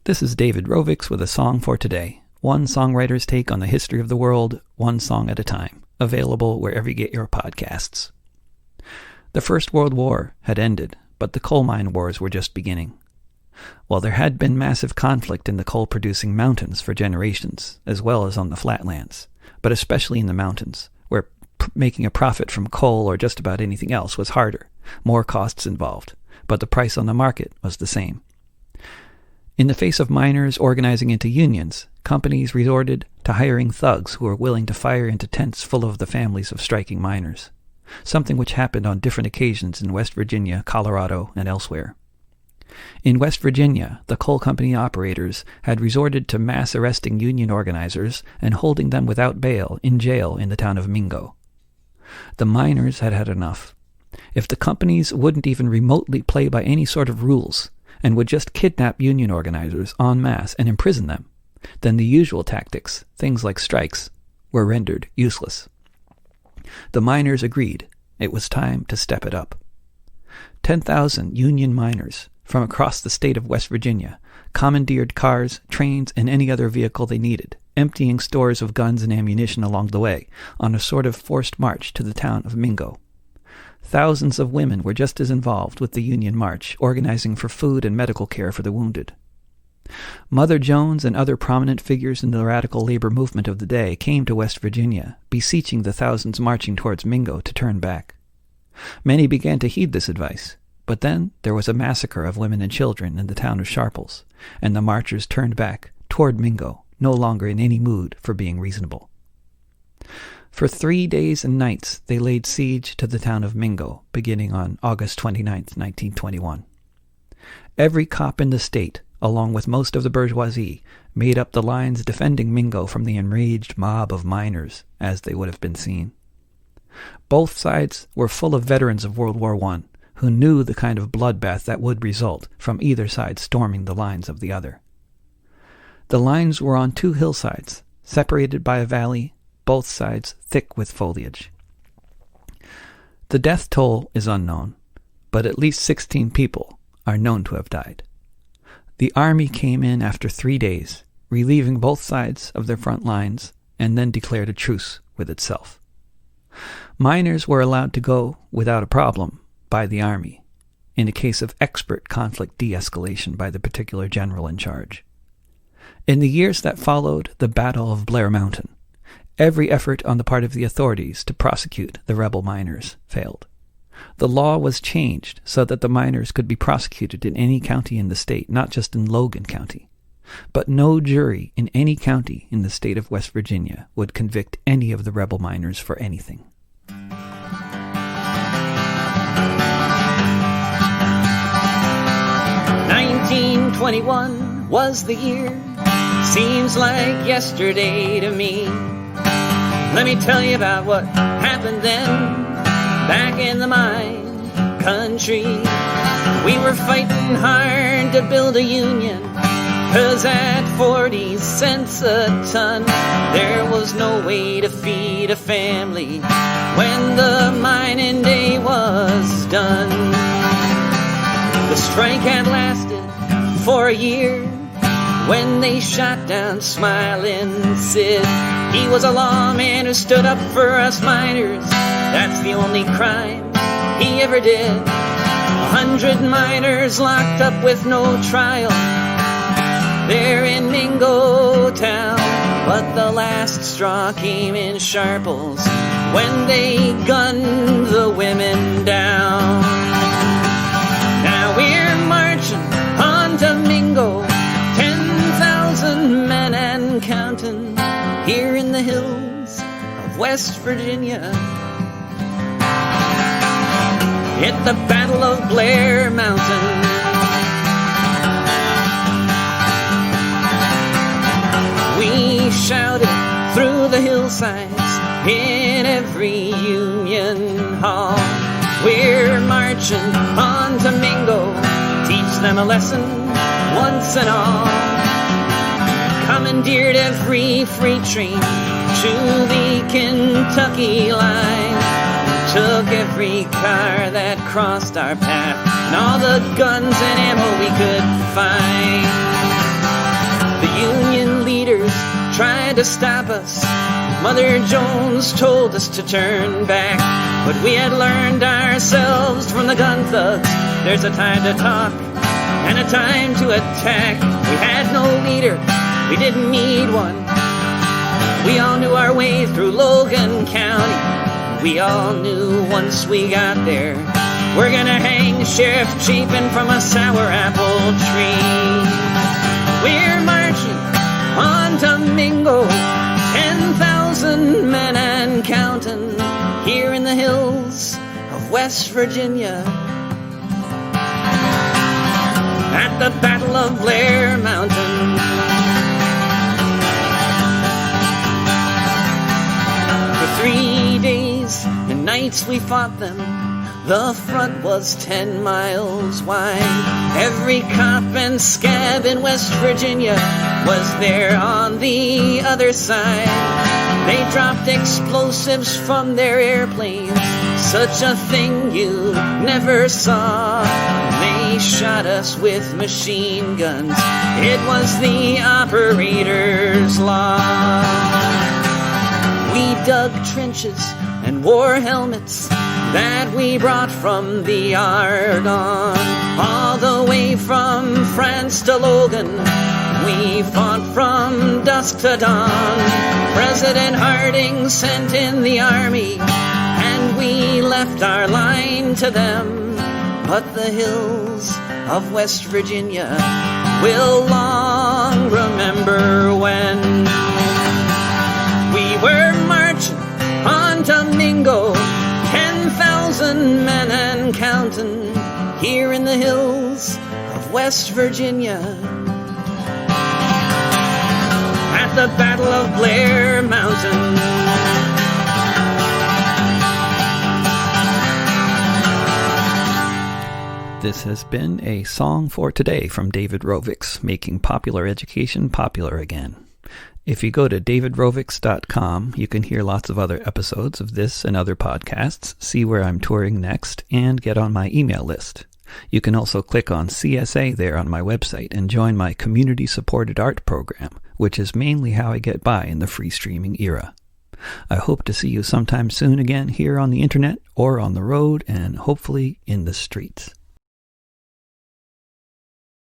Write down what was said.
This is David Rovix with a song for today. One songwriter's take on the history of the world, one song at a time. Available wherever you get your podcasts. The First World War had ended, but the coal mine wars were just beginning. While there had been massive conflict in the coal-producing mountains for generations, as well as on the flatlands, but especially in the mountains, where making a profit from coal or just about anything else was harder, more costs involved, but the price on the market was the same. In the face of miners organizing into unions, companies resorted to hiring thugs who were willing to fire into tents full of the families of striking miners, something which happened on different occasions in West Virginia, Colorado, and elsewhere. In West Virginia, the coal company operators had resorted to mass arresting union organizers and holding them without bail in jail in the town of Mingo. The miners had had enough. If the companies wouldn't even remotely play by any sort of rules, and would just kidnap union organizers en masse and imprison them, then the usual tactics, things like strikes, were rendered useless. The miners agreed it was time to step it up. 10,000 union miners from across the state of West Virginia commandeered cars, trains, and any other vehicle they needed, emptying stores of guns and ammunition along the way on a sort of forced march to the town of Mingo. Thousands of women were just as involved with the Union March, organizing for food and medical care for the wounded. Mother Jones and other prominent figures in the radical labor movement of the day came to West Virginia, beseeching the thousands marching towards Mingo to turn back. Many began to heed this advice, but then there was a massacre of women and children in the town of Sharples, and the marchers turned back toward Mingo, no longer in any mood for being reasonable. For 3 days and nights they laid siege to the town of Mingo, beginning on August 29, 1921. Every cop in the state, along with most of the bourgeoisie, made up the lines defending Mingo from the enraged mob of miners, as they would have been seen. Both sides were full of veterans of World War I, who knew the kind of bloodbath that would result from either side storming the lines of the other. The lines were on 2 hillsides, separated by a valley, both sides thick with foliage. The death toll is unknown, but at least 16 people are known to have died. The army came in after 3 days, relieving both sides of their front lines, and then declared a truce with itself. Miners were allowed to go without a problem by the army, in a case of expert conflict de-escalation by the particular general in charge. In the years that followed the Battle of Blair Mountain, every effort on the part of the authorities to prosecute the rebel miners failed. The law was changed so that the miners could be prosecuted in any county in the state, not just in Logan County. But no jury in any county in the state of West Virginia would convict any of the rebel miners for anything. 1921 was the year, seems like yesterday to me. Let me tell you about what happened then, back in the mine country. We were fighting hard to build a union, 'cause at 40 cents a ton, there was no way to feed a family when the mining day was done. The strike had lasted for a year when they shot down Smiling Sid. He was a lawman who stood up for us miners. That's the only crime he ever did. 100 miners locked up with no trial there in Mingo town. But the last straw came in Sharples when they gunned the women down. Now we're marching on to Mingo, 10,000 men and counting, here in the hills of West Virginia. At the Battle of Blair Mountain, we shouted through the hillsides in every Union hall. We're marching on to Mingo, teach them a lesson once and all. Commandeered every freight train to the Kentucky line. Took every car that crossed our path and all the guns and ammo we could find. to stop us. Mother Jones told us to turn back, but we had learned ourselves from the gun thugs. There's a time to talk and a time to attack. We had no leader, we didn't need one. We all knew our way through Logan County. We all knew once we got there, we're gonna hang Sheriff Chapin from a sour apple tree. We're marching on Domingo, 10,000 men and counting, here in the hills of West Virginia. At the Battle of Blair Mountain. For 3 days and nights we fought them. The front was 10 miles wide. Every cop and scab in West Virginia was there on the other side. They dropped explosives from their airplanes, such a thing you never saw. They shot us with machine guns. It was the operator's law. We dug trenches and wore helmets that we brought from the Argonne. All the way from France to Logan, we fought from dusk to dawn. President Harding sent in the army, and we left our line to them. But the hills of West Virginia will long remember when we were marching on Domingo, 10,000 men and counting, here in the hills of West Virginia. At the Battle of Blair Mountain. This has been a Song for Today from David Rovics, making popular education popular again. If you go to davidrovics.com, you can hear lots of other episodes of this and other podcasts, see where I'm touring next, and get on my email list. You can also click on CSA there on my website and join my community-supported art program, which is mainly how I get by in the free streaming era. I hope to see you sometime soon again here on the internet or on the road and hopefully in the streets.